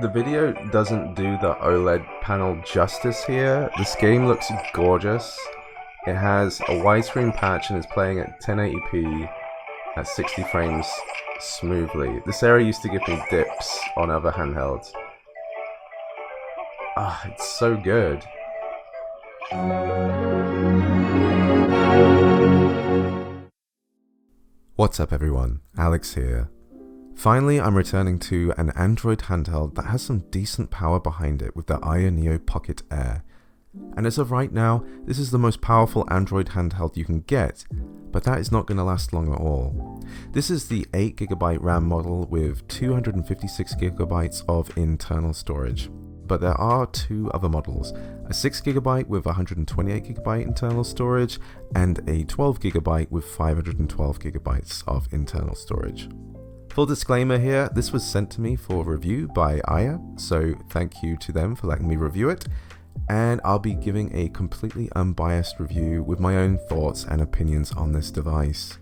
The video doesn't do the OLED panel justice here. This game looks gorgeous. It has a widescreen patch and is playing at 1080p at 60 frames smoothly. This area used to give me dips on other handhelds. Ah, it's so good. What's up everyone, Alex here. Finally, I'm returning to an Android handheld that has some decent power behind it with the AYANEO Pocket Air. And as of right now, this is the most powerful Android handheld you can get, but that is not going to last long at all. This is the 8GB RAM model with 256GB of internal storage. But there are two other models, a 6GB with 128GB internal storage and a 12GB with 512GB of internal storage. Full disclaimer here, this was sent to me for review by Aria, so thank you to them for letting me review it, and I'll be giving a completely unbiased review with my own thoughts and opinions on this device.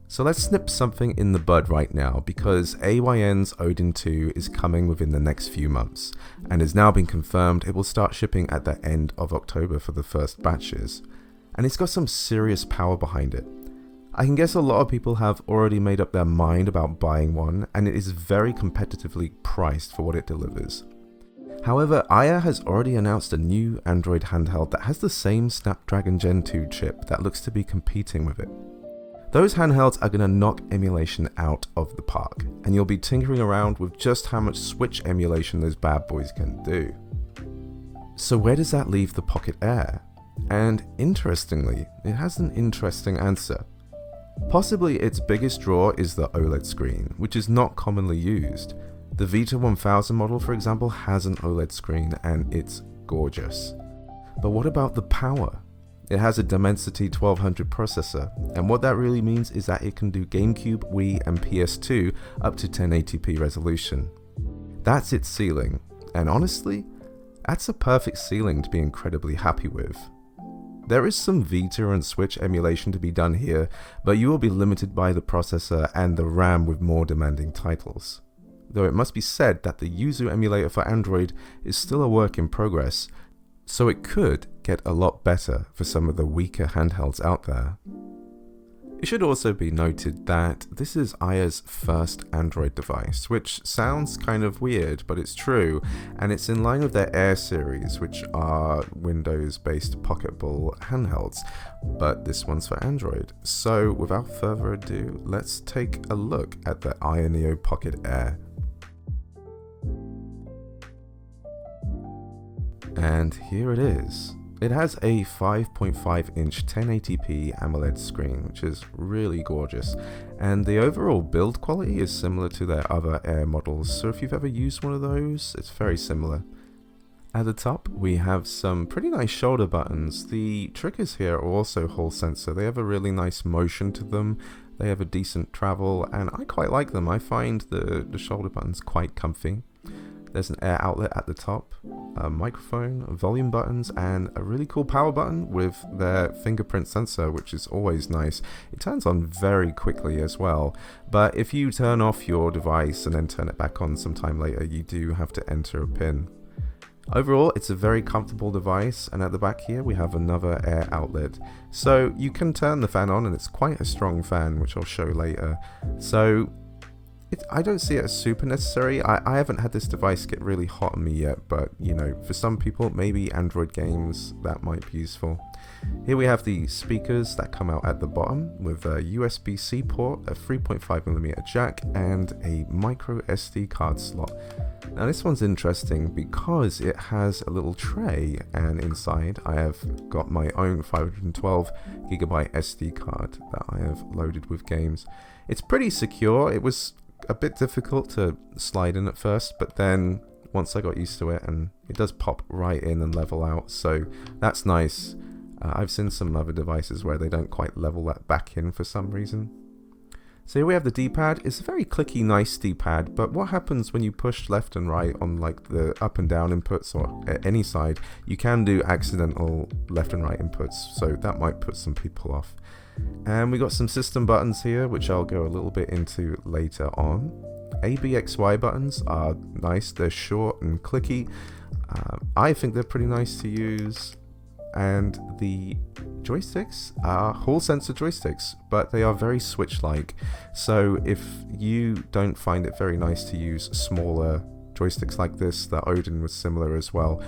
So let's nip something in the bud right now, because AYN's Odin 2 is coming within the next few months, and has now been confirmed it will start shipping at the end of October for the first batches, and it's got some serious power behind it. I can guess a lot of people have already made up their mind about buying one, and it is very competitively priced for what it delivers. However, Aria has already announced a new Android handheld that has the same Snapdragon Gen 2 chip that looks to be competing with it. Those handhelds are going to knock emulation out of the park, and you'll be tinkering around with just how much Switch emulation those bad boys can do. So where does that leave the Pocket Air? And interestingly, it has an interesting answer. Possibly its biggest draw is the OLED screen, which is not commonly used. The Vita 1000 model, for example, has an OLED screen and it's gorgeous. But what about the power? It has a Dimensity 1200 processor, and what that really means is that it can do GameCube, Wii and PS2 up to 1080p resolution. That's its ceiling, and honestly, that's a perfect ceiling to be incredibly happy with. There is some Vita and Switch emulation to be done here, but you will be limited by the processor and the RAM with more demanding titles. Though it must be said that the Yuzu emulator for Android is still a work in progress, so it could get a lot better for some of the weaker handhelds out there. It should also be noted that this is Aya's first Android device, which sounds kind of weird, but it's true, and it's in line with their Air series, which are Windows-based pocketable handhelds, but this one's for Android. So without further ado, let's take a look at the AYANEO Pocket Air. And here it is. It has a 5.5-inch 1080p AMOLED screen, which is really gorgeous, and the overall build quality is similar to their other Air models, so if you've ever used one of those, it's very similar. At the top, we have some pretty nice shoulder buttons. The triggers here are also Hall sensor. They have a really nice motion to them, they have a decent travel, and I quite like them. I find the shoulder buttons quite comfy. There's an air outlet at the top, a microphone, volume buttons, and a really cool power button with their fingerprint sensor, which is always nice. It turns on very quickly as well, but if you turn off your device and then turn it back on sometime later, you do have to enter a pin. Overall, it's a very comfortable device, and at the back here we have another air outlet. So you can turn the fan on, and it's quite a strong fan, which I'll show later. So I don't see it as super necessary. I haven't had this device get really hot on me yet, but you know, for some people, maybe Android games, that might be useful. Here we have the speakers that come out at the bottom with a USB-C port, a 3.5mm jack, and a micro SD card slot. Now this one's interesting because it has a little tray, and inside I have got my own 512GB SD card that I have loaded with games. It's pretty secure. It was a bit difficult to slide in at first, but then once I got used to it, and it does pop right in and level out, so that's nice. I've seen some other devices where they don't quite level that back in for some reason. So here we have the D-pad. It's a very clicky, nice D-pad, but what happens when you push left and right on like the up and down inputs or at any side, you can do accidental left and right inputs, so that might put some people off. And we got some system buttons here, which I'll go a little bit into later on. ABXY buttons are nice, they're short and clicky. I think they're pretty nice to use, and the joysticks are Hall sensor joysticks, but they are very Switch-like. So if you don't find it very nice to use smaller joysticks like this, the Odin was similar as well,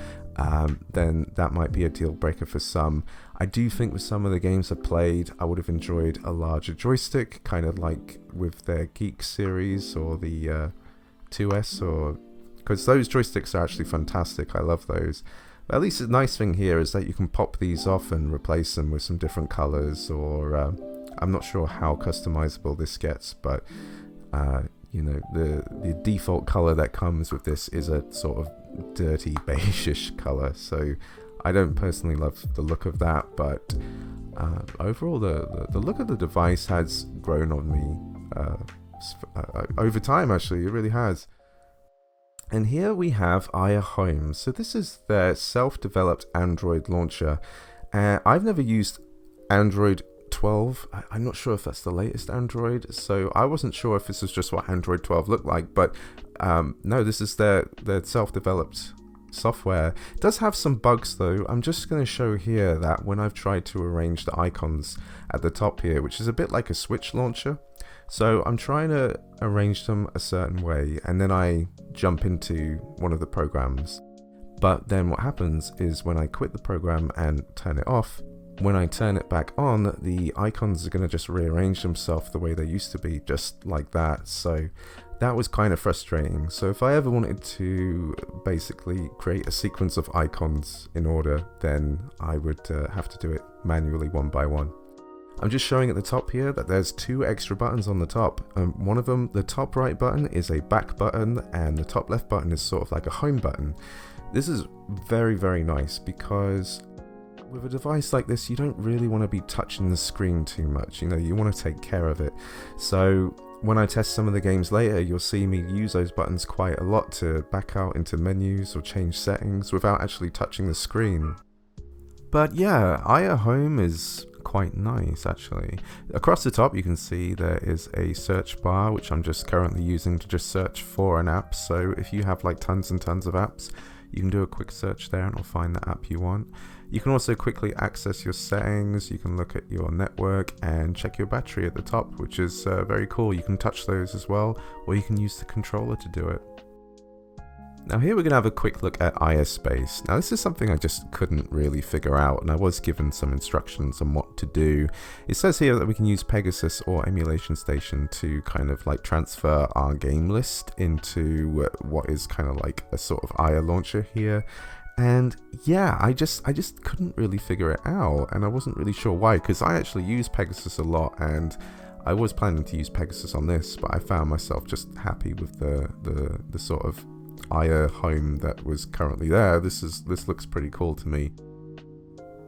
then that might be a deal breaker for some. I do think with some of the games I played, I would have enjoyed a larger joystick, kind of like with their Geek series or the 2S, or because those joysticks are actually fantastic. I love those. But at least the nice thing here is that you can pop these off and replace them with some different colors, or I'm not sure how customizable this gets, but you know, the default color that comes with this is a sort of dirty beige-ish color, so I don't personally love the look of that, but overall the look of the device has grown on me over time. Actually, it really has. And here we have Aya Home. So this is their self-developed Android launcher. I've never used Android 12. I'm not sure if that's the latest Android, so I wasn't sure if this was just what Android 12 looked like, but no, this is their self-developed software. It does have some bugs though. I'm just going to show here that when I've tried to arrange the icons at the top here, which is a bit like a Switch launcher, so I'm trying to arrange them a certain way, and then I jump into one of the programs. But then what happens is when I quit the program and turn it off, when I turn it back on, the icons are going to just rearrange themselves the way they used to be, just like that. So that was kind of frustrating. So if I ever wanted to basically create a sequence of icons in order, then I would have to do it manually one by one. I'm just showing at the top here that there's 2 extra buttons on the top. One of them, the top right button, is a back button, and the top left button is sort of like a home button. This is very, very nice because with a device like this, you don't really want to be touching the screen too much. You know, you want to take care of it. So when I test some of the games later, you'll see me use those buttons quite a lot to back out into menus or change settings without actually touching the screen. But yeah, Aya Home is quite nice actually. Across the top you can see there is a search bar, which I'm just currently using to just search for an app. So if you have like tons and tons of apps, you can do a quick search there and it'll find the app you want. You can also quickly access your settings, you can look at your network and check your battery at the top, which is very cool. You can touch those as well, or you can use the controller to do it. Now here we're going to have a quick look at Aya Space. Now this is something I just couldn't really figure out, and I was given some instructions on what to do. It says here that we can use Pegasus or Emulation Station to kind of like transfer our game list into what is kind of like a sort of Aya launcher here. And yeah, I just couldn't really figure it out, and I wasn't really sure why, because I actually use Pegasus a lot, and I was planning to use Pegasus on this, but I found myself just happy with the sort of Aya Home that was currently there. This looks pretty cool to me.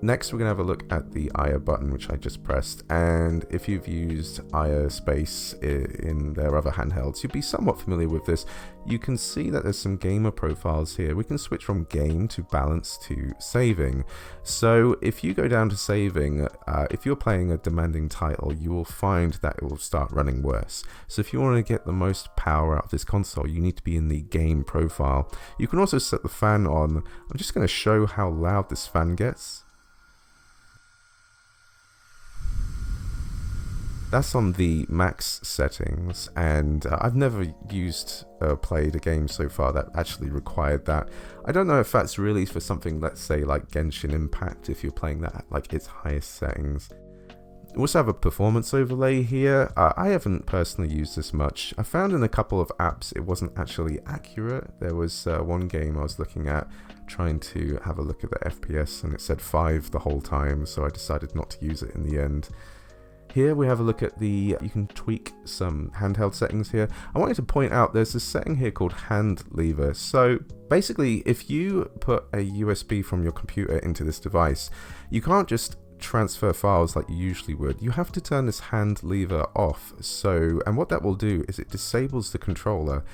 Next we're going to have a look at the Aya button, which I just pressed, and if you've used Aya Space in their other handhelds, you'll be somewhat familiar with this. You can see that there's some gamer profiles here. We can switch from game to balance to saving. So if you go down to saving, if you're playing a demanding title, you will find that it will start running worse. So if you want to get the most power out of this console, you need to be in the game profile. You can also set the fan on. I'm just going to show how loud this fan gets. That's on the max settings, and I've never played a game so far that actually required that. I don't know if that's really for something, let's say like Genshin Impact, if you're playing that at like its highest settings. We also have a performance overlay here. I haven't personally used this much. I found in a couple of apps it wasn't actually accurate. There was one game I was looking at trying to have a look at the FPS, and it said 5 the whole time, so I decided not to use it in the end. Here we have a look at you can tweak some handheld settings here. I wanted to point out there's this setting here called hand lever. So basically if you put a USB from your computer into this device, you can't just transfer files like you usually would. You have to turn this hand lever off. And what that will do is it disables the controller,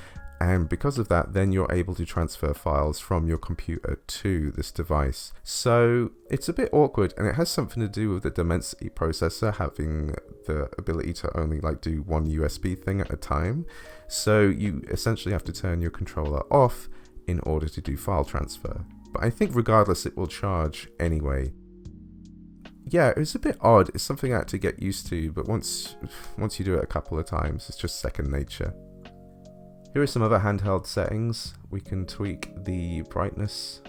And because of that, then you're able to transfer files from your computer to this device. So it's a bit awkward, and it has something to do with the Dimensity processor having the ability to only like do one USB thing at a time. So you essentially have to turn your controller off in order to do file transfer. But I think regardless it will charge anyway. Yeah, it was a bit odd. It's something I had to get used to, but once you do it a couple of times, it's just second nature. Here are some other handheld settings. We can tweak the brightness.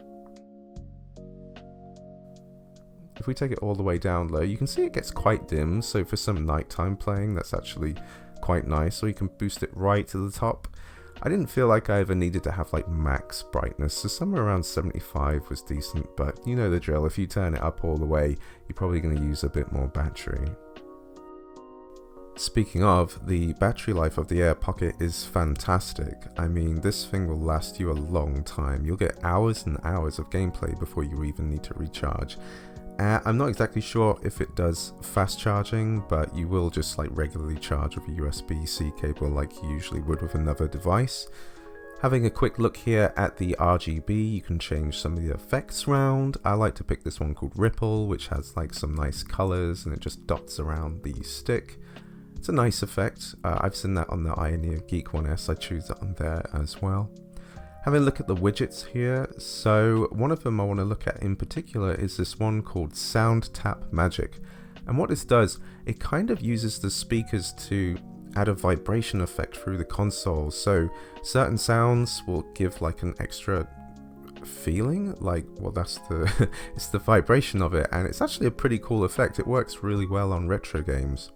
If we take it all the way down low, you can see it gets quite dim, so for some nighttime playing, that's actually quite nice. Or you can boost it right to the top. I didn't feel like I ever needed to have like max brightness, so somewhere around 75 was decent, but you know the drill. If you turn it up all the way, you're probably going to use a bit more battery. Speaking of, the battery life of the Air Pocket is fantastic. I mean, this thing will last you a long time. You'll get hours and hours of gameplay before you even need to recharge. I'm not exactly sure if it does fast charging, but you will just like regularly charge with a USB-C cable like you usually would with another device. Having a quick look here at the RGB, you can change some of the effects around. I like to pick this one called Ripple, which has like some nice colors and it just dots around the stick. It's a nice effect. I've seen that on the AYANEO Geek 1S. I choose it on there as well. Having a look at the widgets here, so one of them I want to look at in particular is this one called Sound Tap Magic. And what this does, it kind of uses the speakers to add a vibration effect through the console. So certain sounds will give like an extra feeling, like, well, that's the it's the vibration of it, and it's actually a pretty cool effect. It works really well on retro games.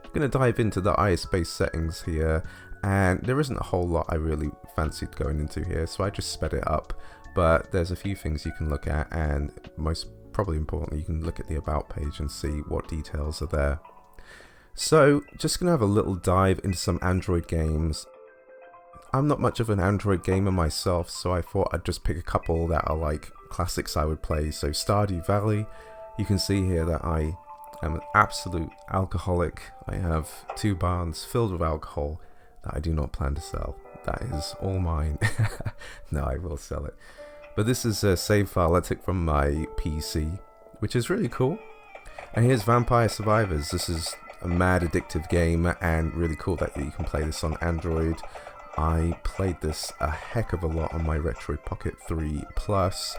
I'm going to dive into the IS-based settings here. And there isn't a whole lot I really fancied going into here, so I just sped it up. But there's a few things you can look at, and most probably importantly, you can look at the About page and see what details are there. So, just going to have a little dive into some Android games. I'm not much of an Android gamer myself, so I thought I'd just pick a couple that are like classics I would play. So Stardew Valley, you can see here that I am an absolute alcoholic. I have 2 barns filled with alcohol that I do not plan to sell. That is all mine. No, I will sell it. But this is a save file I took from my PC, which is really cool. And here's Vampire Survivors. This is a mad addictive game, and really cool that you can play this on Android. I played this a heck of a lot on my Retroid Pocket 3 Plus,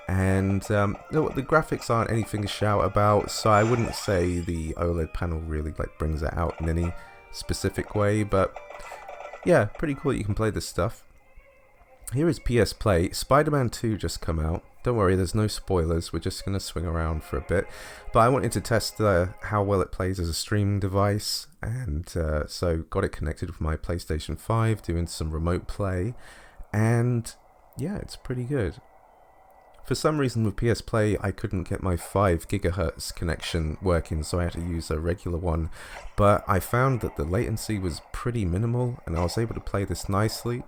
and the graphics aren't anything to shout about, so I wouldn't say the OLED panel really like brings it out in any specific way, but yeah, pretty cool that you can play this stuff. Here is PSPlay. Spider-Man 2 just come out. Don't worry, there's no spoilers. We're just going to swing around for a bit. But I wanted to test how well it plays as a streaming device, and so got it connected with my PlayStation 5, doing some remote play, and yeah, it's pretty good. For some reason with PSPlay, I couldn't get my 5 GHz connection working, so I had to use a regular one. But I found that the latency was pretty minimal, and I was able to play this nicely.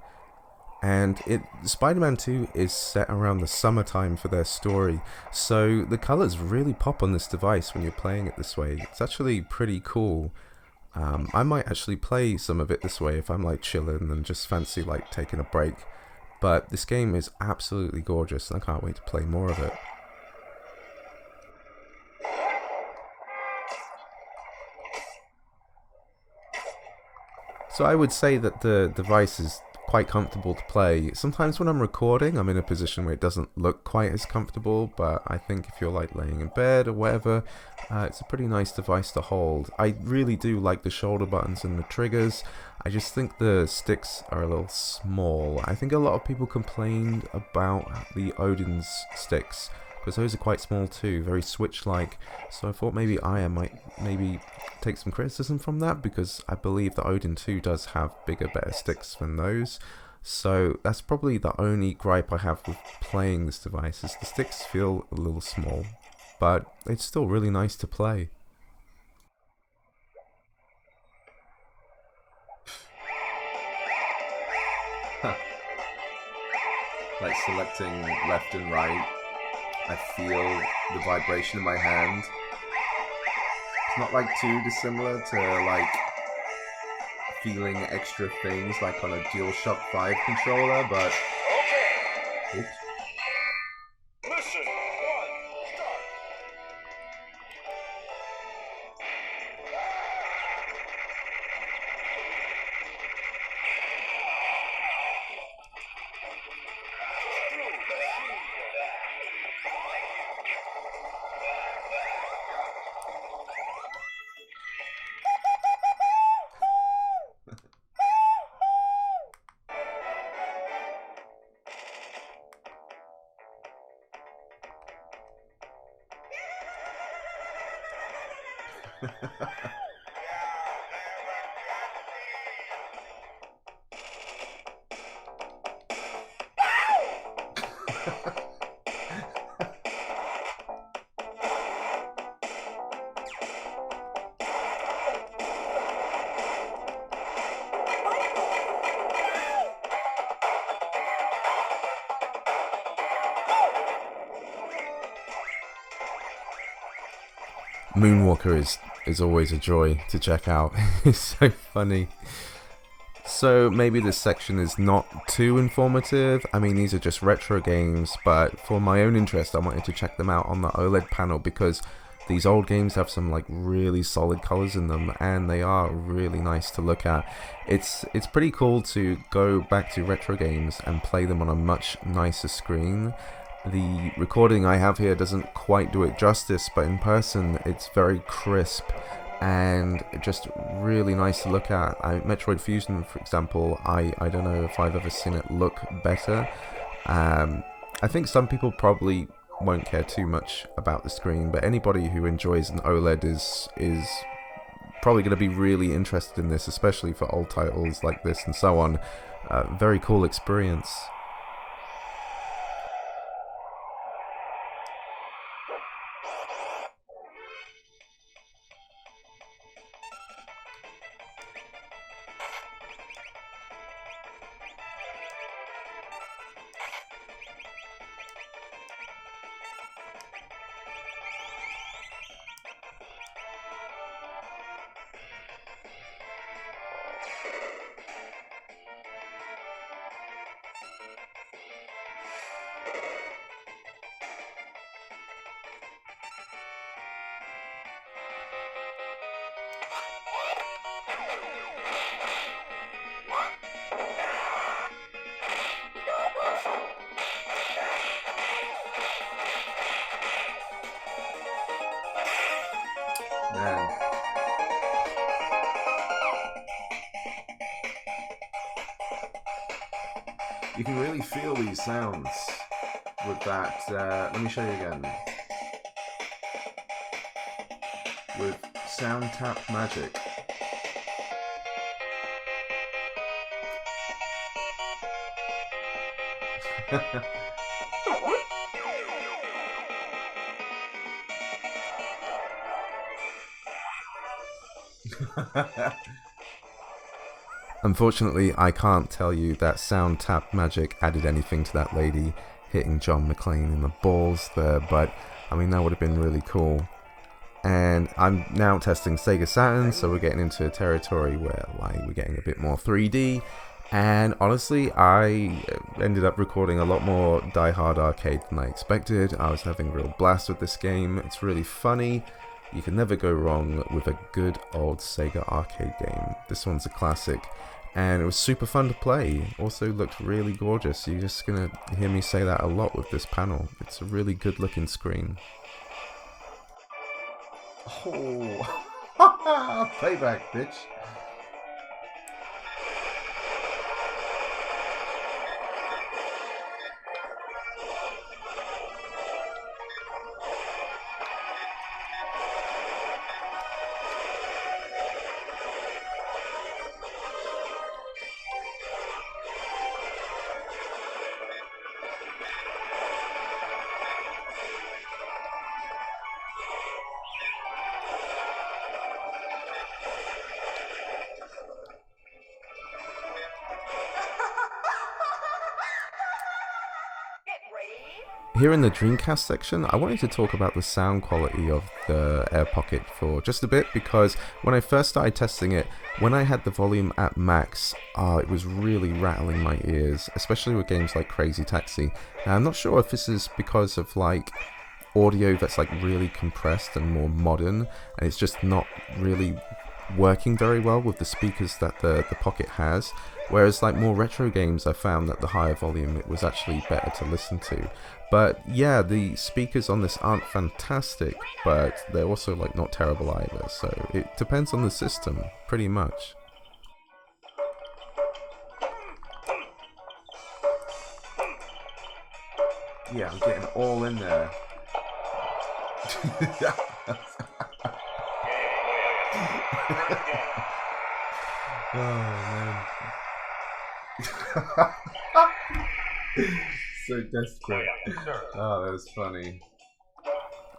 And Spider-Man 2 is set around the summertime for their story, so the colors really pop on this device when you're playing it this way. It's actually pretty cool. I might actually play some of it this way if I'm like chilling and just fancy like taking a break. But this game is absolutely gorgeous, and I can't wait to play more of it. So I would say that the device is quite comfortable to play. Sometimes when I'm recording, I'm in a position where it doesn't look quite as comfortable, but I think if you're like laying in bed or whatever, it's a pretty nice device to hold. I really do like the shoulder buttons and the triggers. I just think the sticks are a little small. I think a lot of people complained about the Odin's sticks, because those are quite small too, very Switch-like. So I thought maybe Aya might take some criticism from that, because I believe the Odin 2 does have bigger, better sticks than those. So that's probably the only gripe I have with playing this device, is the sticks feel a little small, but it's still really nice to play. Like selecting left and right, I feel the vibration in my hand. It's not like too dissimilar to like feeling extra things like on a DualShock 5 controller, but... Oops. Mission 1, start. Moonwalker is always a joy to check out. It's so funny. So maybe this section is not too informative. I mean, these are just retro games, but for my own interest I wanted to check them out on the OLED panel because these old games have some like really solid colors in them and they are really nice to look at. It's pretty cool to go back to retro games and play them on a much nicer screen. The recording I have here doesn't quite do it justice, but in person it's very crisp and just really nice to look at. Metroid Fusion, for example, I don't know if I've ever seen it look better. I think some people probably won't care too much about the screen, but anybody who enjoys an OLED is probably going to be really interested in this, especially for old titles like this and so on. Very cool experience. Man. You can really feel these sounds with that. Let me show you again. With sound tap magic. Unfortunately, I can't tell you that sound tap magic added anything to that lady hitting John McClane in the balls there, but I mean that would have been really cool. And I'm now testing Sega Saturn, so we're getting into a territory where like we're getting a bit more 3D. And honestly, I ended up recording a lot more Die Hard Arcade than I expected. I was having a real blast with this game. It's really funny. You can never go wrong with a good old Sega arcade game. This one's a classic, and it was super fun to play. Also looked really gorgeous. You're just gonna hear me say that a lot with this panel. It's a really good looking screen. Oh, playback, bitch. Here in the Dreamcast section, I wanted to talk about the sound quality of the Air Pocket for just a bit, because when I first started testing it, when I had the volume at max, it was really rattling my ears, especially with games like Crazy Taxi. Now, I'm not sure if this is because of like audio that's like really compressed and more modern, and it's just not really working very well with the speakers that the Pocket has. Whereas like more retro games, I found that the higher volume it was actually better to listen to. But yeah, the speakers on this aren't fantastic, but they're also like not terrible either. So it depends on the system, pretty much. Yeah, I'm getting all in there. Oh man. So desperate. Oh, that was funny.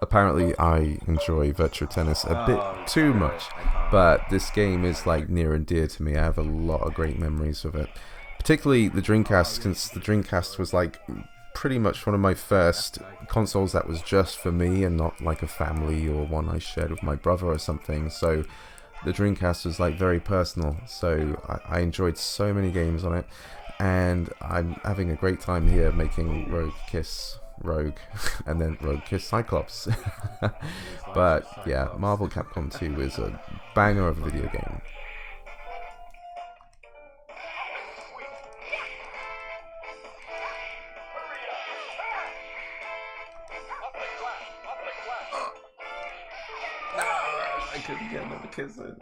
Apparently I enjoy Virtua Tennis a bit too much, but this game is like near and dear to me. I have a lot of great memories of it. Particularly the Dreamcast, since the Dreamcast was like pretty much one of my first consoles that was just for me and not like a family or one I shared with my brother or something. So the Dreamcast was like very personal, so I enjoyed so many games on it, and I'm having a great time here making Rogue Kiss Rogue and then Rogue Kiss Cyclops. But yeah, Marvel Capcom 2 is a banger of a video game. I couldn't get another kiss in.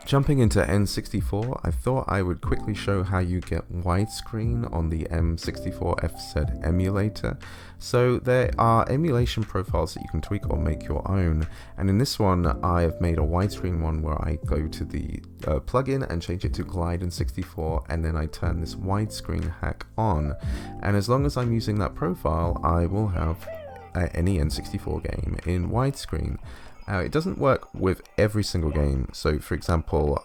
Jumping into N64, I thought I would quickly show how you get widescreen on the M64 FZ emulator. So there are emulation profiles that you can tweak or make your own, and in this one I have made a widescreen one where I go to the plugin and change it to Glide in 64, and then I turn this widescreen hack on, and as long as I'm using that profile I will have any N64 game in widescreen. It doesn't work with every single game, so for example,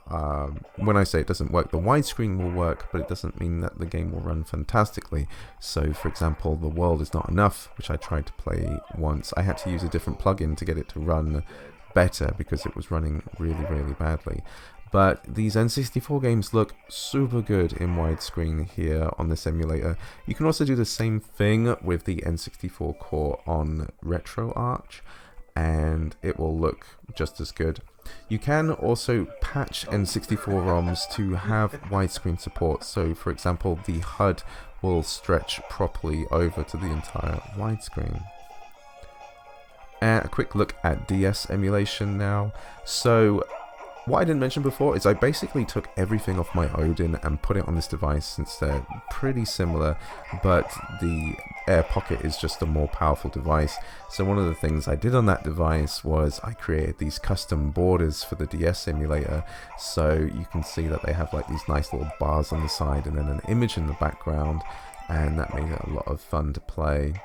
when I say it doesn't work, the widescreen will work, but it doesn't mean that the game will run fantastically. So for example, The World Is Not Enough, which I tried to play once, I had to use a different plugin to get it to run better because it was running really, really badly. But these N64 games look super good in widescreen here on this emulator. You can also do the same thing with the N64 core on Retroarch, and it will look just as good. You can also patch N64 ROMs to have widescreen support, so for example the HUD will stretch properly over to the entire widescreen. And a quick look at DS emulation now. So what I didn't mention before is I basically took everything off my Odin and put it on this device, since they're pretty similar, but the Air Pocket is just a more powerful device. So one of the things I did on that device was I created these custom borders for the DS emulator, so you can see that they have like these nice little bars on the side and then an image in the background, and that made it a lot of fun to play.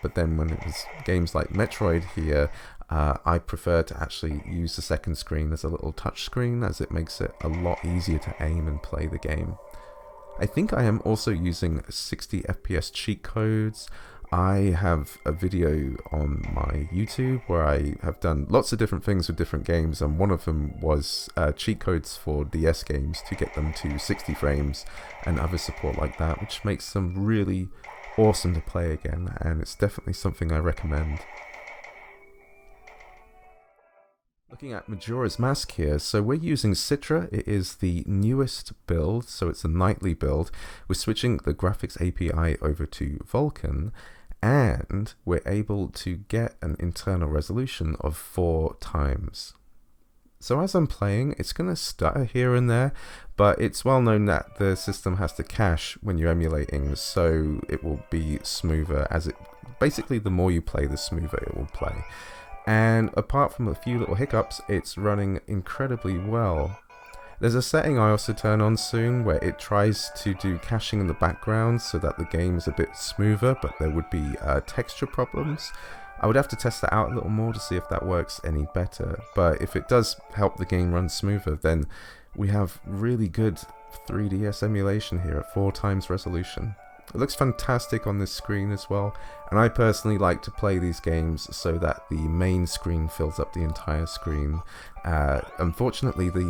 But then when it was games like Metroid here, I prefer to actually use the second screen as a little touch screen, as it makes it a lot easier to aim and play the game. I think I am also using 60 FPS cheat codes. I have a video on my YouTube where I have done lots of different things with different games, and one of them was cheat codes for DS games to get them to 60 frames and other support like that, which makes them really awesome to play again, and it's definitely something I recommend. Looking at Majora's Mask here, so we're using Citra. It is the newest build, so it's a nightly build. We're switching the graphics API over to Vulkan, and we're able to get an internal resolution of 4 times. So as I'm playing, it's going to stutter here and there, but it's well known that the system has to cache when you're emulating, so it will be smoother as it... Basically, the more you play, the smoother it will play. And apart from a few little hiccups, it's running incredibly well. There's a setting I also turn on soon where it tries to do caching in the background so that the game's a bit smoother, but there would be texture problems. I would have to test that out a little more to see if that works any better, but if it does help the game run smoother, then we have really good 3DS emulation here at 4 times resolution. It looks fantastic on this screen as well, and I personally like to play these games so that the main screen fills up the entire screen. Unfortunately, the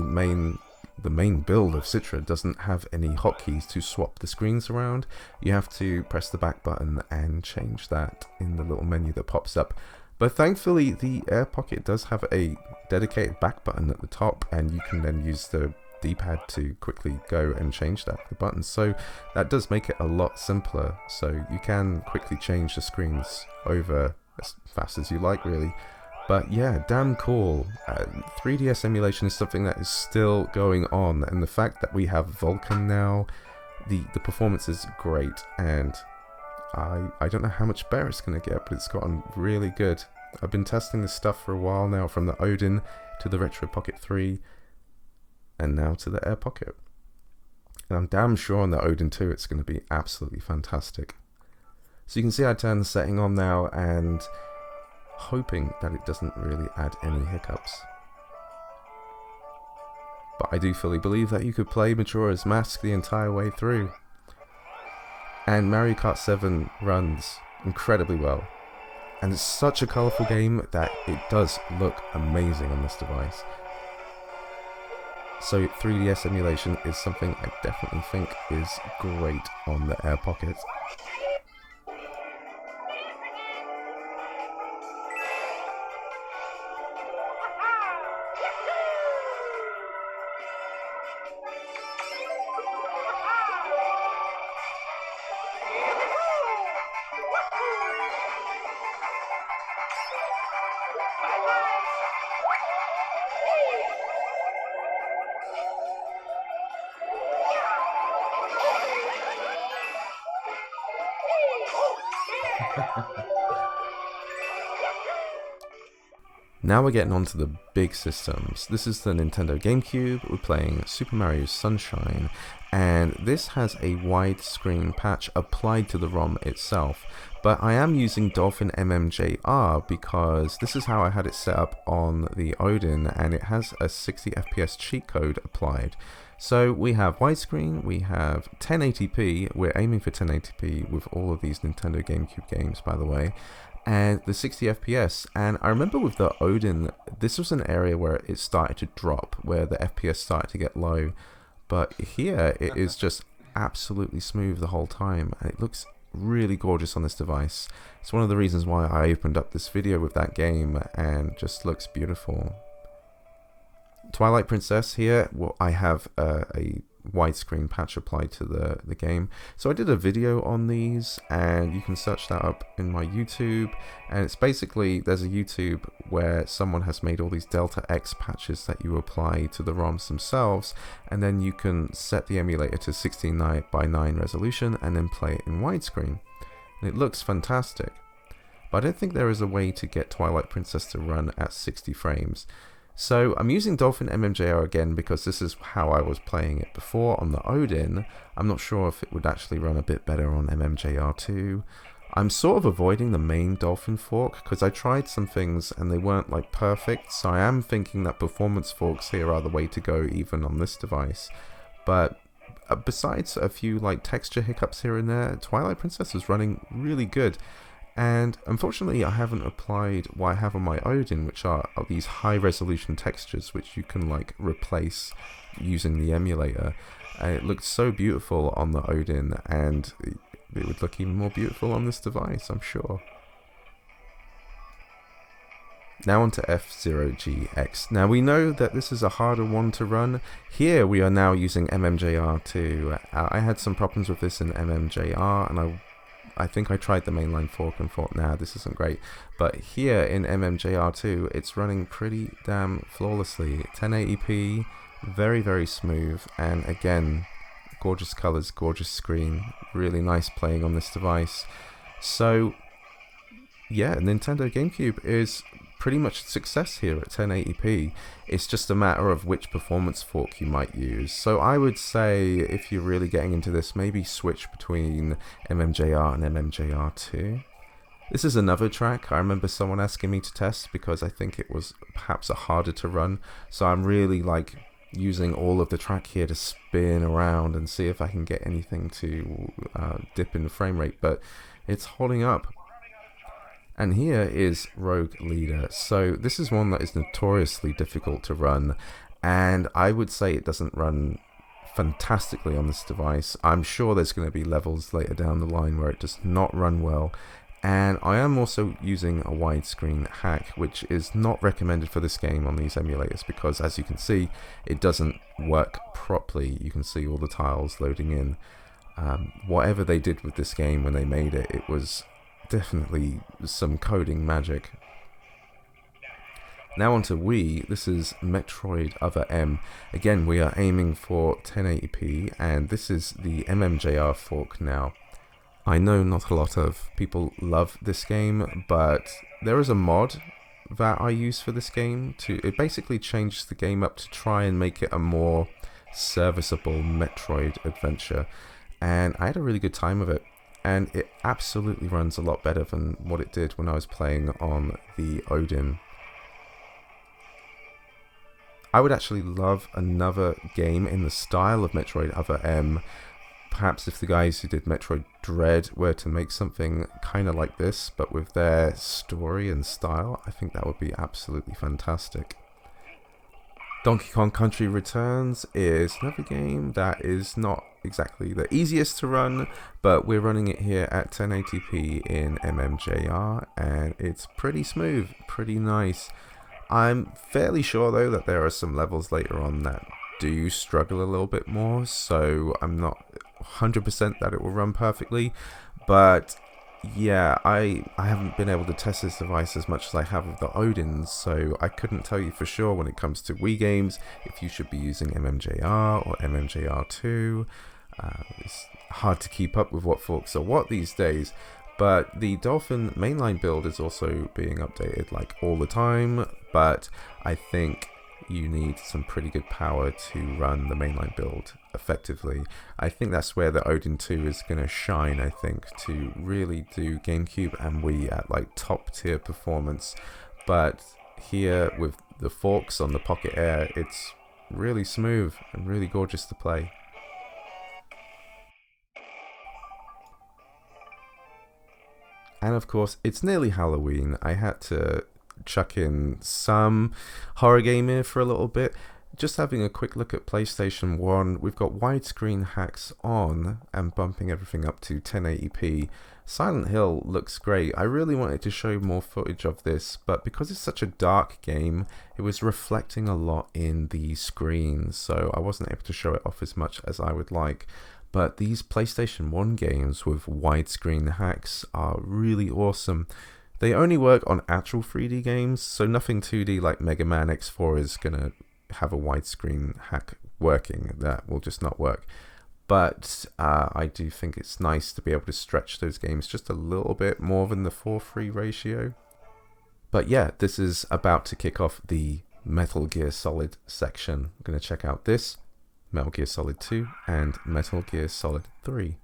main build of Citra doesn't have any hotkeys to swap the screens around. You have to press the back button and change that in the little menu that pops up. But thankfully, the Air Pocket does have a dedicated back button at the top, and you can then use the D-pad to quickly go and change that with the buttons. So that does make it a lot simpler. So you can quickly change the screens over as fast as you like, really. But yeah, damn cool. 3DS emulation is something that is still going on, and the fact that we have Vulkan now, the performance is great, and I don't know how much better it's going to get, but it's gotten really good. I've been testing this stuff for a while now, from the Odin to the Retro Pocket 3, and now to the Air Pocket. And I'm damn sure on the Odin 2 it's going to be absolutely fantastic. So you can see I turned the setting on now, and hoping that it doesn't really add any hiccups. But I do fully believe that you could play Majora's Mask the entire way through. And Mario Kart 7 runs incredibly well. And it's such a colourful game that it does look amazing on this device. So 3DS emulation is something I definitely think is great on the Air Pocket. Now we're getting on to the big systems. This is the Nintendo GameCube. We're playing Super Mario Sunshine, and this has a widescreen patch applied to the ROM itself. But I am using Dolphin MMJR because this is how I had it set up on the Odin, and it has a 60 FPS cheat code applied. So we have widescreen, we have 1080p, we're aiming for 1080p with all of these Nintendo GameCube games, by the way, and the 60 FPS. And I remember with the Odin, this was an area where it started to drop, where the FPS started to get low, but here it is just absolutely smooth the whole time, and it looks really gorgeous on this device. It's one of the reasons why I opened up this video with that game, and just looks beautiful. Twilight Princess here, well, I have a widescreen patch applied to the game. So I did a video on these, and you can search that up in my YouTube, and it's basically, there's a YouTube where someone has made all these Delta X patches that you apply to the ROMs themselves, and then you can set the emulator to 16:9 resolution and then play it in widescreen, and it looks fantastic. But I don't think there is a way to get Twilight Princess to run at 60 frames. So I'm using Dolphin MMJR again because this is how I was playing it before on the Odin. I'm not sure if it would actually run a bit better on MMJR2. I'm sort of avoiding the main Dolphin fork because I tried some things and they weren't like perfect, so I am thinking that performance forks here are the way to go even on this device. But besides a few like texture hiccups here and there, Twilight Princess is running really good. And unfortunately I haven't applied what I have on my Odin, which are these high resolution textures which you can like replace using the emulator, and it looked so beautiful on the Odin, and it would look even more beautiful on this device, I'm sure. Now on to F-Zero GX. Now we know that this is a harder one to run. Here we are now using MMJR2. I had some problems with this in MMJR, and I think I tried the mainline fork and thought, nah, this isn't great. But here in MMJR2, it's running pretty damn flawlessly. 1080p, very, very smooth, and again, gorgeous colors, gorgeous screen, really nice playing on this device. So, yeah, Nintendo GameCube is pretty much a success here at 1080p. It's just a matter of which performance fork you might use. So I would say, if you're really getting into this, maybe switch between MMJR and MMJR2. This is another track I remember someone asking me to test because I think it was perhaps a harder to run. So I'm really like using all of the track here to spin around and see if I can get anything to dip in frame rate, but it's holding up. And here is Rogue Leader. So this is one that is notoriously difficult to run, and I would say it doesn't run fantastically on this device. I'm sure there's going to be levels later down the line where it does not run well. And I am also using a widescreen hack, which is not recommended for this game on these emulators because, as you can see, it doesn't work properly. You can see all the tiles loading in. Whatever they did with this game when they made it, it was definitely some coding magic. Now onto Wii. This is Metroid Other M. Again, we are aiming for 1080p, and this is the MMJR fork now. I know not a lot of people love this game, but there is a mod that I use for this game. It basically changes the game up to try and make it a more serviceable Metroid adventure, and I had a really good time with it, and it absolutely runs a lot better than what it did when I was playing on the Odin. I would actually love another game in the style of Metroid Other M. Perhaps if the guys who did Metroid Dread were to make something kind of like this, but with their story and style, I think that would be absolutely fantastic. Donkey Kong Country Returns is another game that is not exactly the easiest to run, but we're running it here at 1080p in MMJR, and it's pretty smooth, pretty nice. I'm fairly sure though that there are some levels later on that do struggle a little bit more, so I'm not 100% that it will run perfectly, but yeah, I haven't been able to test this device as much as I have with the Odins, so I couldn't tell you for sure when it comes to Wii games if you should be using MMJR or MMJR2. It's hard to keep up with what forks are what these days, but the Dolphin mainline build is also being updated like all the time, but I think you need some pretty good power to run the mainline build effectively. I think that's where the Odin 2 is going to shine, I think, to really do GameCube and Wii at like top tier performance. But here with the forks on the Pocket Air, it's really smooth and really gorgeous to play. And of course, it's nearly Halloween. I had to chuck in some horror game here for a little bit. Just having a quick look at PlayStation 1, we've got widescreen hacks on and bumping everything up to 1080p. Silent Hill looks great. I really wanted to show more footage of this, but because it's such a dark game, it was reflecting a lot in the screen, so I wasn't able to show it off as much as I would like. But these PlayStation 1 games with widescreen hacks are really awesome. They only work on actual 3D games, so nothing 2D like Mega Man X4 is going to have a widescreen hack working. That will just not work. But I do think it's nice to be able to stretch those games just a little bit more than the 4:3 ratio. But yeah, this is about to kick off the Metal Gear Solid section. I'm going to check out this, Metal Gear Solid 2, and Metal Gear Solid 3.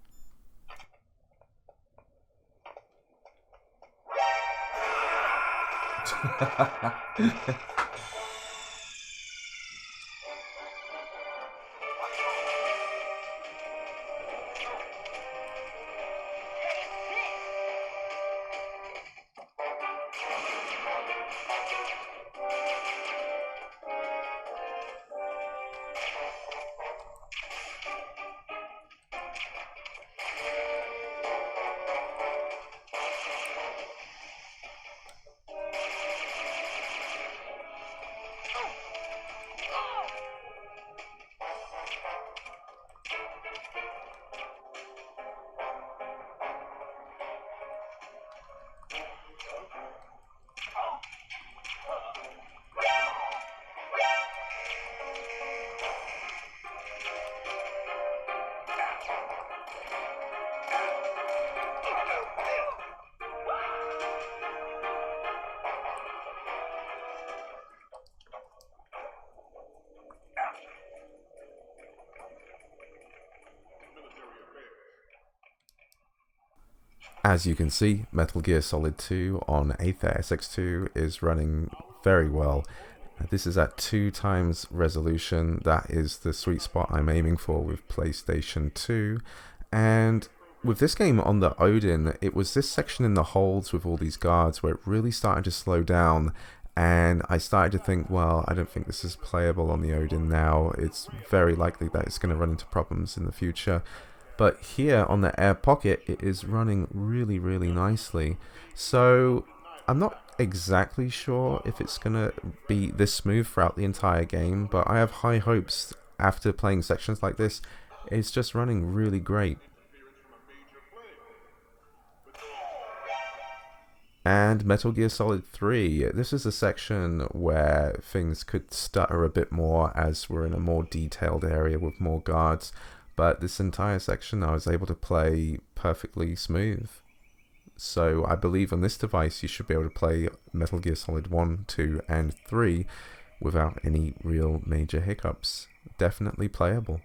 As you can see, Metal Gear Solid 2 on Aether SX2 is running very well. This is at 2 times resolution. That is the sweet spot I'm aiming for with PlayStation 2. And with this game on the Odin, it was this section in the holds with all these guards where it really started to slow down. And I started to think, well, I don't think this is playable on the Odin now. It's very likely that it's going to run into problems in the future. But here on the Air Pocket, it is running really, really nicely. So I'm not exactly sure if it's going to be this smooth throughout the entire game, but I have high hopes after playing sections like this. It's just running really great. And Metal Gear Solid 3. This is a section where things could stutter a bit more as we're in a more detailed area with more guards. But this entire section I was able to play perfectly smooth. So I believe on this device you should be able to play Metal Gear Solid 1, 2 and 3 without any real major hiccups. Definitely playable.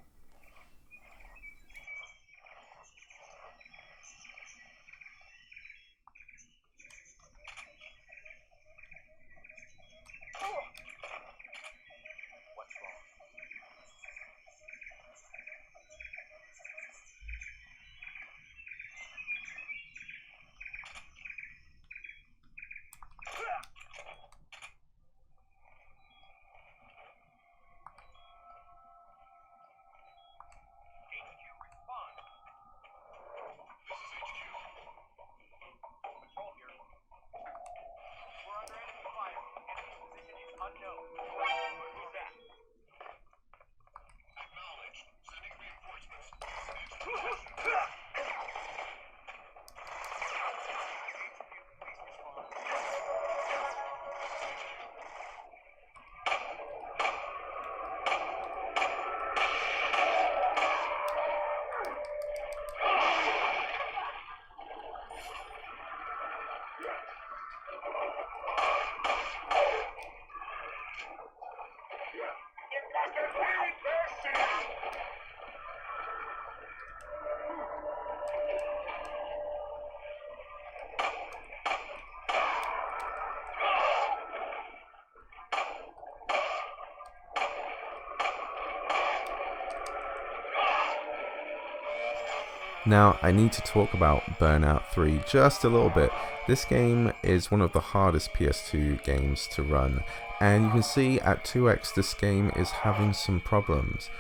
Now, I need to talk about Burnout 3 just a little bit. This game is one of the hardest PS2 games to run, and you can see at 2x this game is having some problems.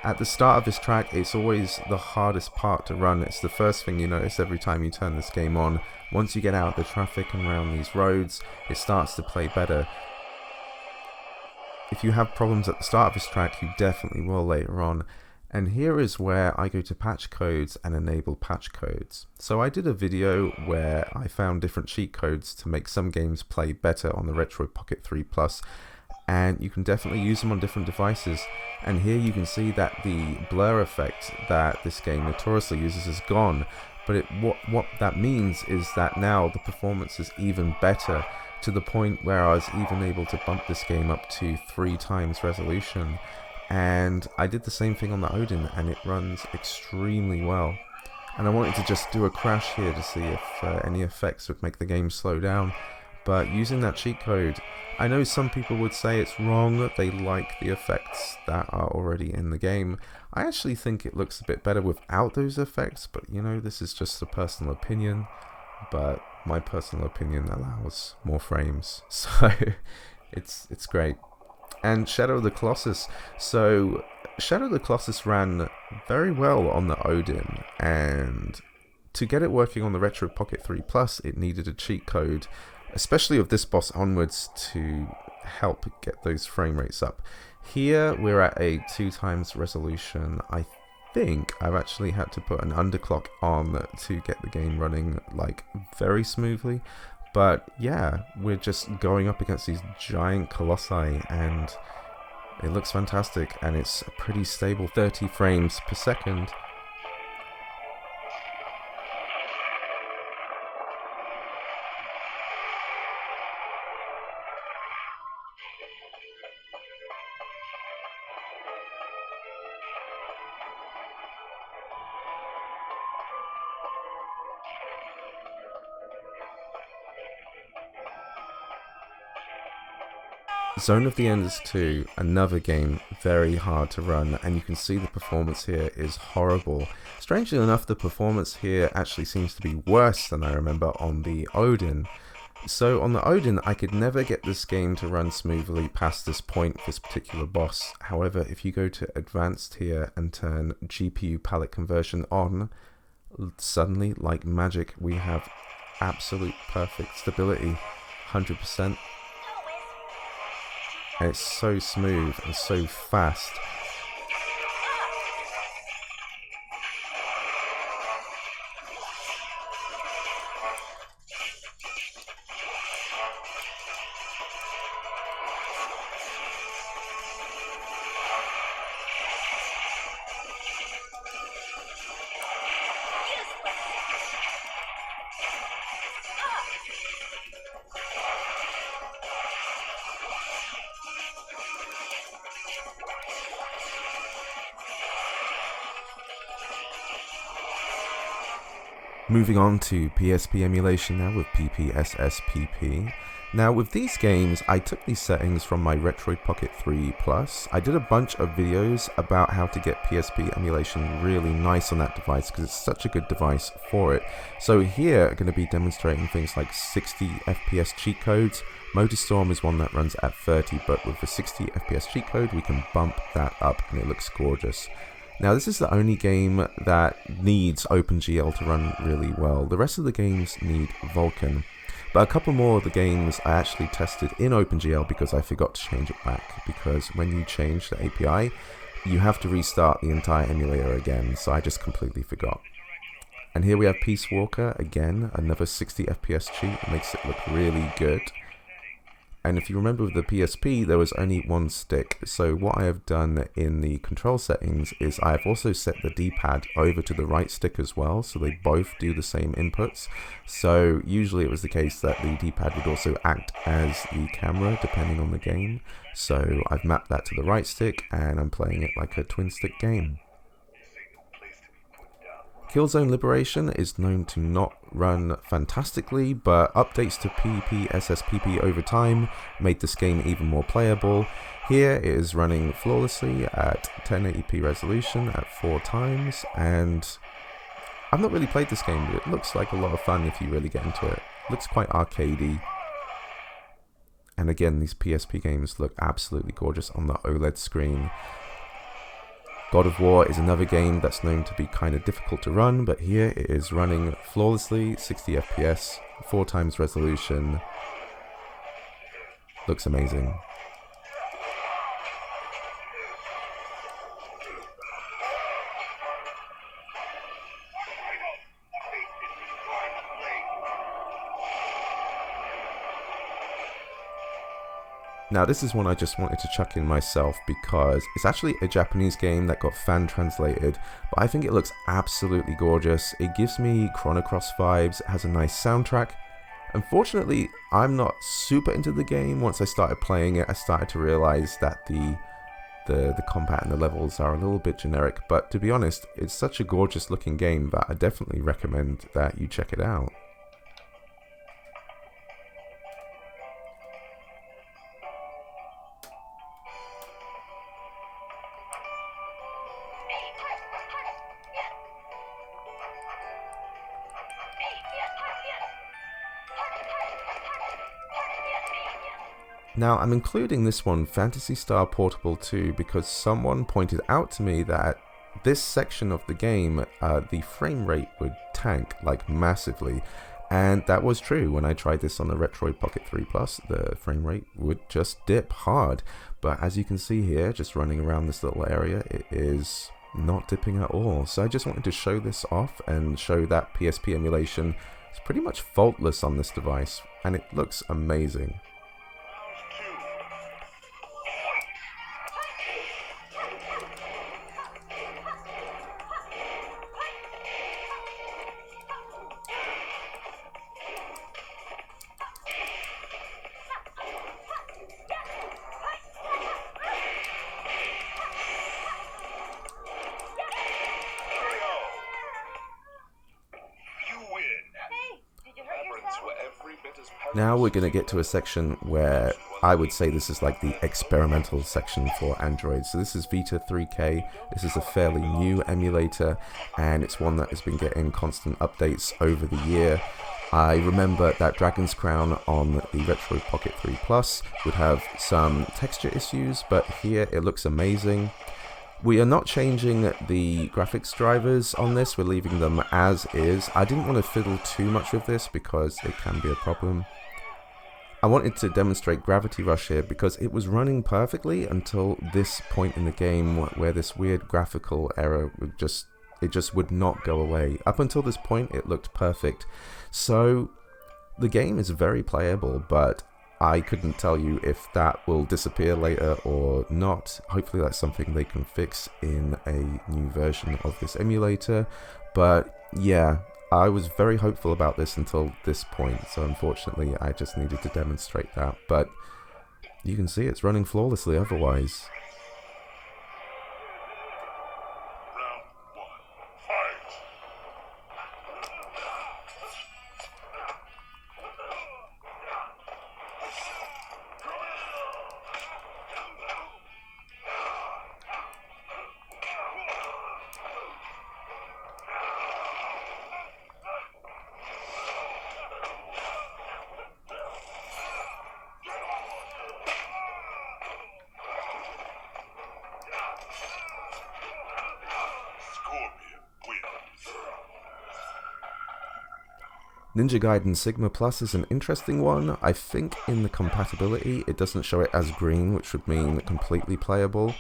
At the start of this track, it's always the hardest part to run. It's the first thing you notice every time you turn this game on. Once you get out of the traffic and around these roads, it starts to play better. If you have problems at the start of this track, you definitely will later on. And here is where I go to patch codes and enable patch codes. So I did a video where I found different cheat codes to make some games play better on the Retroid Pocket 3 Plus, and you can definitely use them on different devices. And here you can see that the blur effect that this game notoriously uses is gone. But what that means is that now the performance is even better, to the point where I was even able to bump this game up to 3 times resolution. And I did the same thing on the Odin, and it runs extremely well. And I wanted to just do a crash here to see if any effects would make the game slow down. But using that cheat code, I know some people would say it's wrong, they like the effects that are already in the game. I actually think it looks a bit better without those effects, but you know, this is just a personal opinion. But my personal opinion allows more frames, so it's great. And Shadow of the Colossus. So Shadow of the Colossus ran very well on the Odin, and to get it working on the Retro Pocket 3 Plus, it needed a cheat code, especially of this boss onwards, to help get those frame rates up. Here we're at a 2 times resolution. I think I've actually had to put an underclock on to get the game running like very smoothly. But yeah, we're just going up against these giant colossi, and it looks fantastic, and it's a pretty stable 30 frames per second. Zone of the Enders 2, another game very hard to run, and you can see the performance here is horrible. Strangely enough, the performance here actually seems to be worse than I remember on the Odin. So on the Odin, I could never get this game to run smoothly past this point, this particular boss. However, if you go to Advanced here and turn GPU palette conversion on, suddenly, like magic, we have absolute perfect stability, 100%. And it's so smooth and so fast. Moving on to PSP emulation now with PPSSPP. Now with these games, I took these settings from my Retroid Pocket 3 Plus. I did a bunch of videos about how to get PSP emulation really nice on that device because it's such a good device for it. So here I'm going to be demonstrating things like 60 FPS cheat codes. Motorstorm is one that runs at 30, but with the 60 FPS cheat code we can bump that up and it looks gorgeous. Now this is the only game that needs OpenGL to run really well. The rest of the games need Vulkan. But a couple more of the games I actually tested in OpenGL because I forgot to change it back. Because when you change the API, you have to restart the entire emulator again, so I just completely forgot. And here we have Peace Walker, again, another 60 FPS cheat. It makes it look really good. And if you remember with the PSP, there was only one stick. So what I have done in the control settings is I have also set the D-pad over to the right stick as well. So they both do the same inputs. So usually it was the case that the D-pad would also act as the camera depending on the game. So I've mapped that to the right stick and I'm playing it like a twin stick game. Killzone Liberation is known to not run fantastically, but updates to PPSSPP over time made this game even more playable. Here it is running flawlessly at 1080p resolution at 4 times, and I've not really played this game, but it looks like a lot of fun if you really get into it. It looks quite arcadey. And again, these PSP games look absolutely gorgeous on the OLED screen. God of War is another game that's known to be kind of difficult to run, but here it is running flawlessly, 60 FPS, 4 times resolution. Looks amazing. Now this is one I just wanted to chuck in myself because it's actually a Japanese game that got fan translated, but I think it looks absolutely gorgeous. It gives me Chrono Cross vibes, it has a nice soundtrack. Unfortunately, I'm not super into the game. Once I started playing it, I started to realize that the combat and the levels are a little bit generic, but to be honest, it's such a gorgeous looking game that I definitely recommend that you check it out. Now I'm including this one, Phantasy Star Portable 2, because someone pointed out to me that this section of the game, the frame rate would tank like massively, and that was true. When I tried this on the Retroid Pocket 3 Plus, the frame rate would just dip hard, but as you can see here, just running around this little area, it is not dipping at all. So I just wanted to show this off and show that PSP emulation is pretty much faultless on this device, and it looks amazing. Now we're going to get to a section where I would say this is like the experimental section for Android. So this is Vita 3K. This is a fairly new emulator, and it's one that has been getting constant updates over the year. I remember that Dragon's Crown on the Retroid Pocket 3 Plus would have some texture issues, but here it looks amazing. We are not changing the graphics drivers on this, we're leaving them as is. I didn't want to fiddle too much with this because it can be a problem. I wanted to demonstrate Gravity Rush here because it was running perfectly until this point in the game where this weird graphical error would just would not go away. Up until this point it looked perfect. So the game is very playable, but I couldn't tell you if that will disappear later or not. Hopefully that's something they can fix in a new version of this emulator. But yeah, I was very hopeful about this until this point, so unfortunately I just needed to demonstrate that. But you can see it's running flawlessly otherwise. Ninja Gaiden Sigma Plus is an interesting one. I think in the compatibility it doesn't show it as green, which would mean completely playable.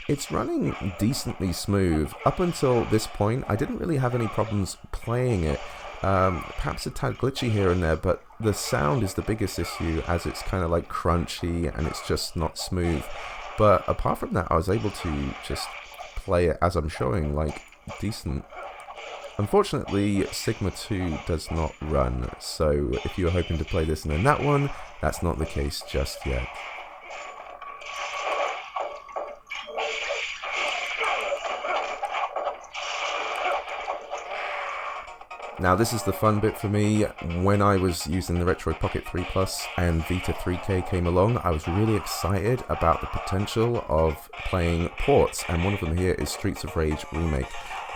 It's running decently smooth. Up until this point I didn't really have any problems playing it. Perhaps a tad glitchy here and there, but the sound is the biggest issue, as it's kind of like crunchy and it's just not smooth. But apart from that I was able to just play it as I'm showing, like decent. Unfortunately, Sigma 2 does not run, so if you were hoping to play this and then that one, that's not the case just yet. Now this is the fun bit for me. When I was using the Retroid Pocket 3 Plus and Vita 3K came along, I was really excited about the potential of playing ports, and one of them here is Streets of Rage Remake.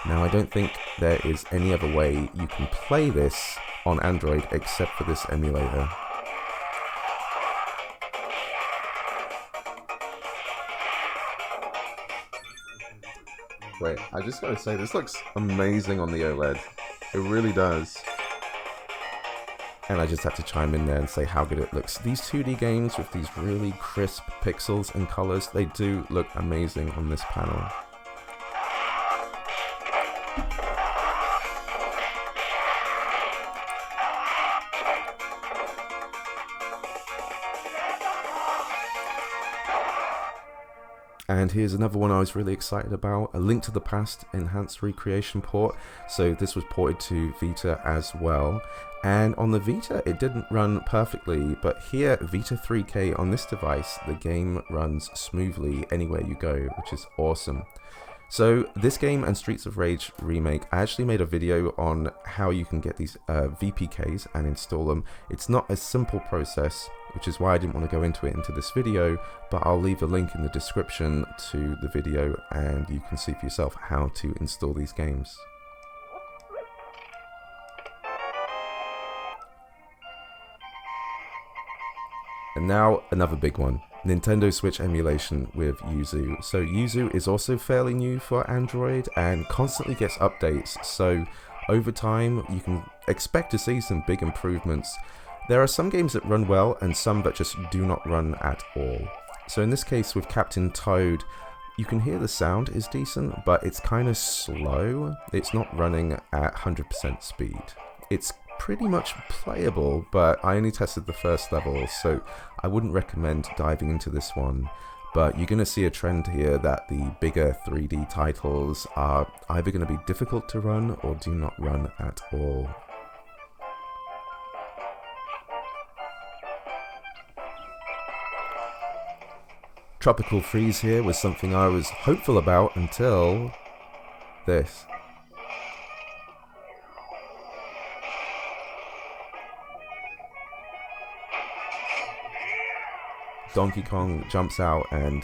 Now I don't think there is any other way you can play this on Android except for this emulator. Wait, I just gotta say, this looks amazing on the OLED. It really does. And I just had to chime in there and say how good it looks. These 2D games with these really crisp pixels and colors, they do look amazing on this panel. And here's another one I was really excited about, A Link to the Past Enhanced Recreation port. So this was ported to Vita as well. And on the Vita it didn't run perfectly, but here, Vita 3K on this device, the game runs smoothly anywhere you go, which is awesome. So this game and Streets of Rage Remake, I actually made a video on how you can get these VPKs and install them. It's not a simple process, which is why I didn't want to go into it into this video, but I'll leave a link in the description to the video and you can see for yourself how to install these games. And now another big one, Nintendo Switch emulation with Yuzu. So Yuzu is also fairly new for Android and constantly gets updates, so over time you can expect to see some big improvements. There are some games that run well and some that just do not run at all. So in this case with Captain Toad, you can hear the sound is decent, but it's kind of slow. It's not running at 100% speed. It's pretty much playable, but I only tested the first level, so I wouldn't recommend diving into this one. But you're going to see a trend here that the bigger 3D titles are either going to be difficult to run or do not run at all. Tropical Freeze here was something I was hopeful about until this. Donkey Kong jumps out and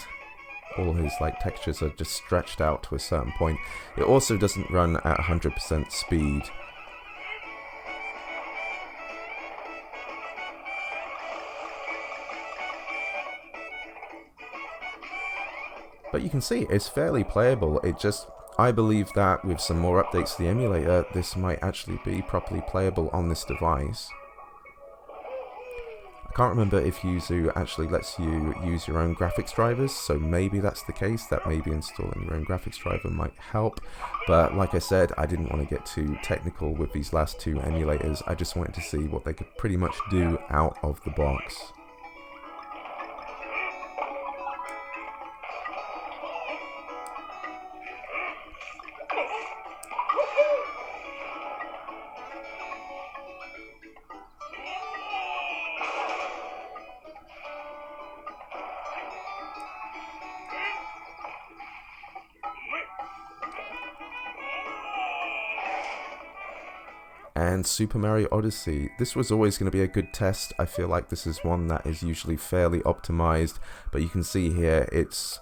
all his like textures are just stretched out to a certain point. It also doesn't run at 100% speed. But you can see it's fairly playable. It just, I believe that with some more updates to the emulator, this might actually be properly playable on this device. I can't remember if Yuzu actually lets you use your own graphics drivers, so maybe that's the case, that maybe installing your own graphics driver might help. But like I said, I didn't want to get too technical with these last two emulators. I just wanted to see what they could pretty much do out of the box. And Super Mario Odyssey. This was always going to be a good test. I feel like this is one that is usually fairly optimized, but you can see here it's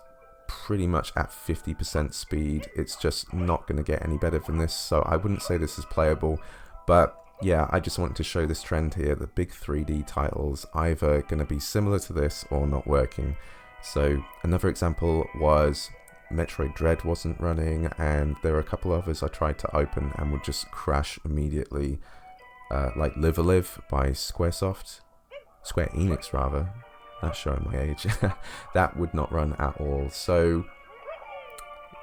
pretty much at 50% speed. It's just not going to get any better than this, so I wouldn't say this is playable. But yeah, I just wanted to show this trend here. The big 3D titles either going to be similar to this or not working. So another example was Metroid Dread wasn't running, and there were a couple others I tried to open and would just crash immediately, like Live a Live by Square Enix rather, that's showing my age. That would not run at all. So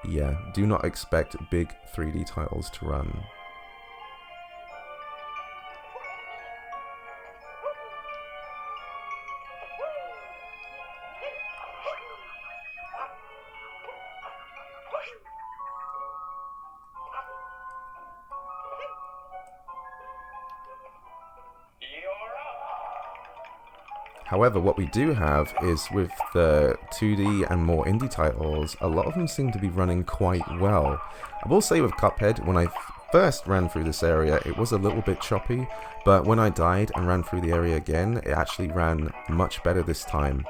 yeah, do not expect big 3D titles to run. However, what we do have is with the 2D and more indie titles, a lot of them seem to be running quite well. I will say with Cuphead, when I first ran through this area, it was a little bit choppy, but when I died and ran through the area again, it actually ran much better this time.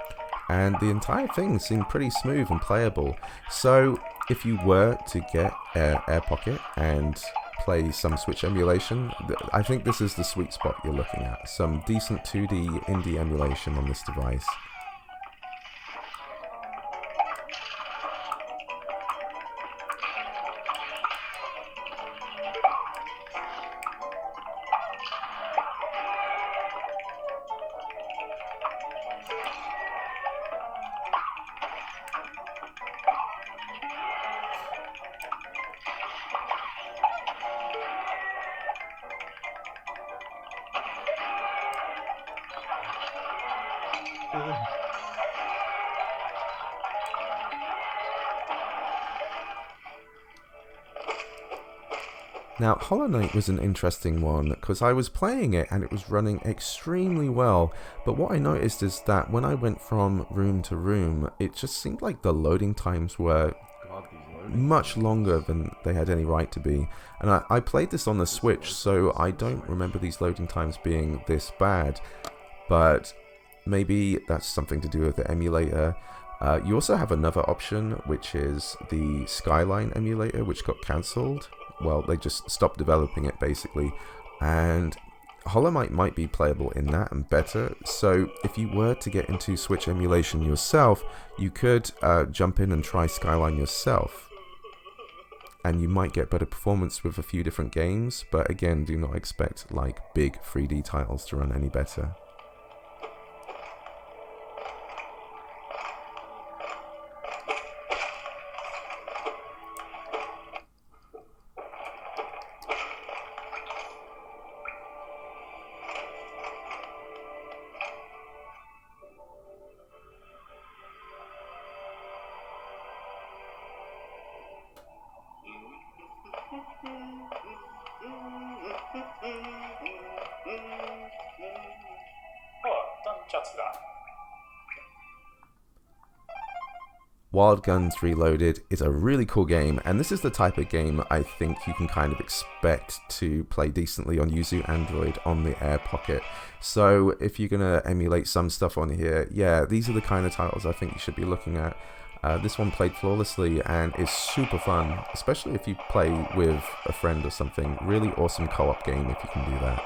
And the entire thing seemed pretty smooth and playable. So if you were to get Air Pocket and play some Switch emulation, I think this is the sweet spot you're looking at. Some decent 2D indie emulation on this device. Now, Hollow Knight was an interesting one, because I was playing it and it was running extremely well, but what I noticed is that when I went from room to room, it just seemed like the loading times were much longer than they had any right to be. And I played this on the Switch, so I don't remember these loading times being this bad, but maybe that's something to do with the emulator. You also have another option, which is the Skyline emulator, which got cancelled. Well, they just stopped developing it basically, and Hollow Knight might be playable in that and better. So if you were to get into Switch emulation yourself, you could jump in and try Skyline yourself, and you might get better performance with a few different games, but again, do not expect like big 3D titles to run any better. Wild Guns Reloaded is a really cool game, and this is the type of game I think you can kind of expect to play decently on Yuzu Android on the Air Pocket. So if you're going to emulate some stuff on here, yeah, these are the kind of titles I think you should be looking at. This one played flawlessly and is super fun, especially if you play with a friend or something. Really awesome co-op game if you can do that.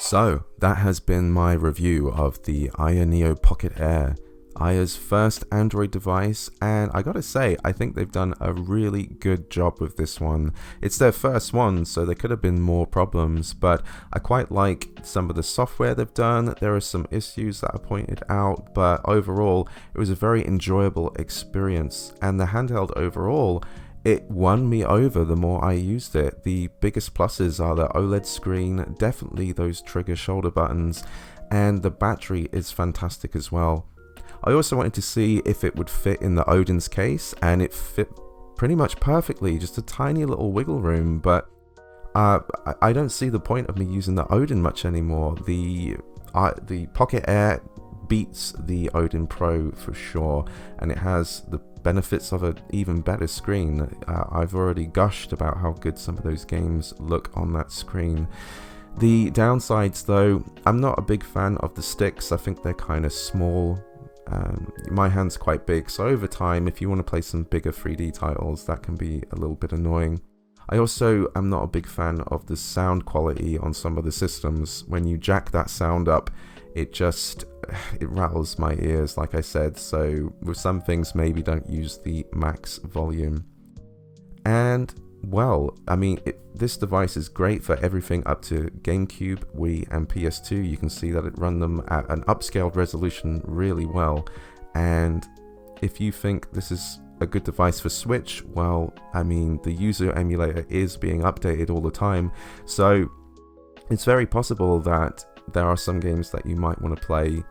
So, that has been my review of the AYANEO Pocket Air, Aya's first Android device, and I gotta say, I think they've done a really good job with this one. It's their first one, so there could have been more problems, but I quite like some of the software they've done. There are some issues that are pointed out, but overall, it was a very enjoyable experience, and the handheld overall, it won me over the more I used it. The biggest pluses are the OLED screen, definitely those trigger shoulder buttons, and the battery is fantastic as well. I also wanted to see if it would fit in the Odin's case, and it fit pretty much perfectly, just a tiny little wiggle room, but I don't see the point of me using the Odin much anymore. The Pocket Air beats the Odin Pro for sure, and it has the benefits of an even better screen. I've already gushed about how good some of those games look on that screen. The downsides though, I'm not a big fan of the sticks. I think they're kind of small. My hand's quite big, so over time if you want to play some bigger 3D titles, that can be a little bit annoying. I also am not a big fan of the sound quality on some of the systems. When you jack that sound up, it rattles my ears, like I said, so with some things maybe don't use the max volume. And well, I mean, this device is great for everything up to GameCube, Wii and PS2. You can see that it run them at an upscaled resolution really well, and if you think this is a good device for Switch, well, I mean, the Yuzu emulator is being updated all the time, so it's very possible that there are some games that you might want to play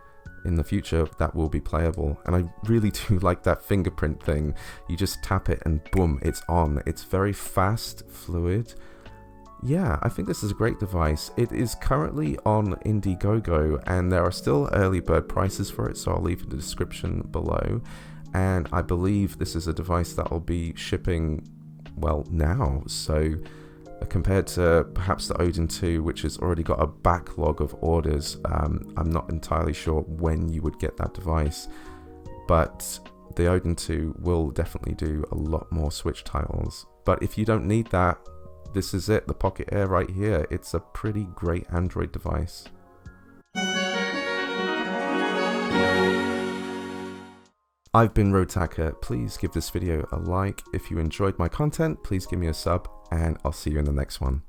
in the future that will be playable. And I really do like that fingerprint thing. You just tap it and boom, it's on. It's very fast, fluid. Yeah, I think this is a great device. It is currently on Indiegogo, and there are still early bird prices for it, so I'll leave in the description below. And I believe this is a device that will be shipping, well, now. So compared to perhaps the Odin 2, which has already got a backlog of orders, I'm not entirely sure when you would get that device, but the Odin 2 will definitely do a lot more Switch titles. But if you don't need that, this is it, the Pocket Air right here. It's a pretty great Android device. I've been Rotaka. Please give this video a like. If you enjoyed my content, please give me a sub, and I'll see you in the next one.